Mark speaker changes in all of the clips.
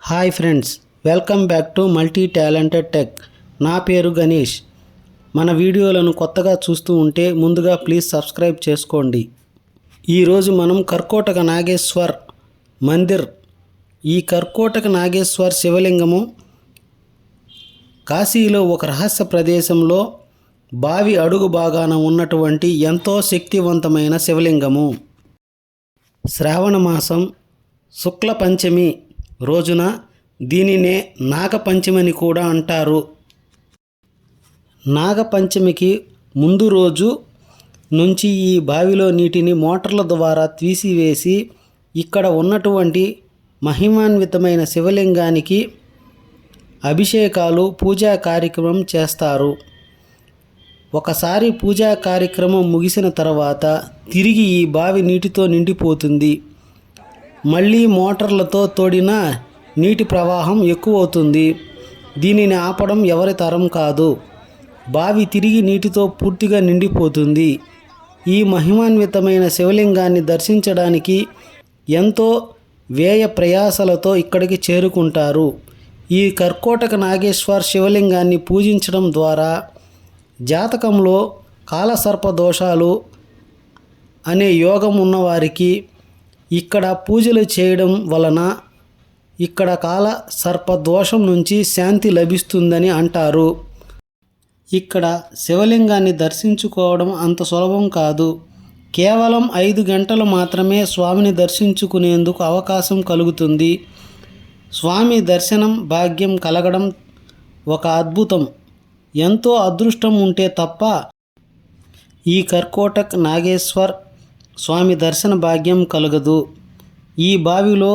Speaker 1: Hi friends, welcome back to multi talented tech. నా పేరు గణేష్. మన వీడియోలను కొత్తగా చూస్తూ ఉంటే ముందుగా ప్లీజ్ సబ్స్క్రైబ్ చేసుకోండి. ఈరోజు మనం కర్కోటక నాగేశ్వర్ మందిర్, ఈ కర్కోటక నాగేశ్వర్ శివలింగము కాశీలో ఒక రహస్య ప్రదేశంలో బావి అడుగు భాగాన ఉన్నటువంటి ఎంతో శక్తివంతమైన శివలింగము. శ్రావణ మాసం శుక్ల పంచమి రోజున దీనినే నాగపంచమని కూడా అంటారు. నాగపంచమికి ముందు రోజు నుంచి ఈ బావిలో నీటిని మోటార్ల ద్వారా తీసివేసి ఇక్కడ ఉన్నటువంటి మహిమాన్వితమైన శివలింగానికి అభిషేకాలు, పూజా కార్యక్రమం చేస్తారు. ఒకసారి పూజా కార్యక్రమం ముగిసిన తర్వాత తిరిగి ఈ బావి నీటితో నిండిపోతుంది. మళ్ళీ మోటార్లతో తోడిన నీటి ప్రవాహం ఎక్కువ అవుతుంది. దీనిని ఆపడం ఎవరి తరం కాదు. బావి తిరిగి నీటితో పూర్తిగా నిండిపోతుంది. ఈ మహిమాన్వితమైన శివలింగాన్ని దర్శించడానికి ఎంతో వ్యయ ప్రయాసలతో ఇక్కడికి చేరుకుంటారు. ఈ కర్కోటక నాగేశ్వర్ శివలింగాన్ని పూజించడం ద్వారా జాతకంలో కాలసర్ప దోషాలు అనే యోగం ఉన్నవారికి ఇక్కడ పూజలు చేయడం వలన ఇక్కడ కాల సర్ప దోషం నుంచి శాంతి లభిస్తుందని అంటారు. ఇక్కడ శివలింగాన్ని దర్శించుకోవడం అంత సులభం కాదు. కేవలం 5 గంటలు మాత్రమే స్వామిని దర్శించుకునేందుకు అవకాశం కలుగుతుంది. స్వామి దర్శనం భాగ్యం కలగడం ఒక అద్భుతం. ఎంతో అదృష్టం ఉంటే తప్ప ఈ కర్కోటక్ నాగేశ్వర్ స్వామి దర్శన భాగ్యం కలగదు. ఈ బావిలో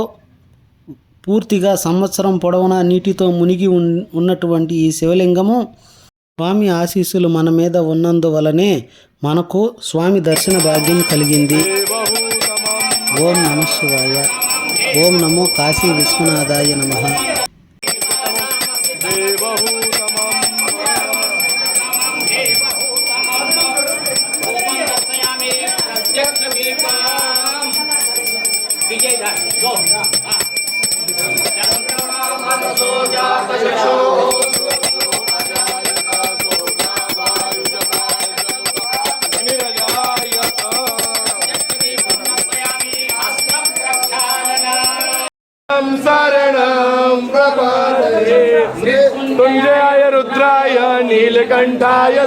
Speaker 1: పూర్తిగా సంవత్సరం పొడవునా నీటితో మునిగి ఉన్నటువంటి ఈ శివలింగము స్వామి ఆశీస్సులు మన మీద ఉన్నందువలనే మనకు స్వామి దర్శన భాగ్యం కలిగింది. ఓం నమః శివాయ. ఓం నమో కాశీ విశ్వనాథాయ నమః.
Speaker 2: शरणं प्रपद्ये मृत्युंजयाय रुद्राय नीलकंठाय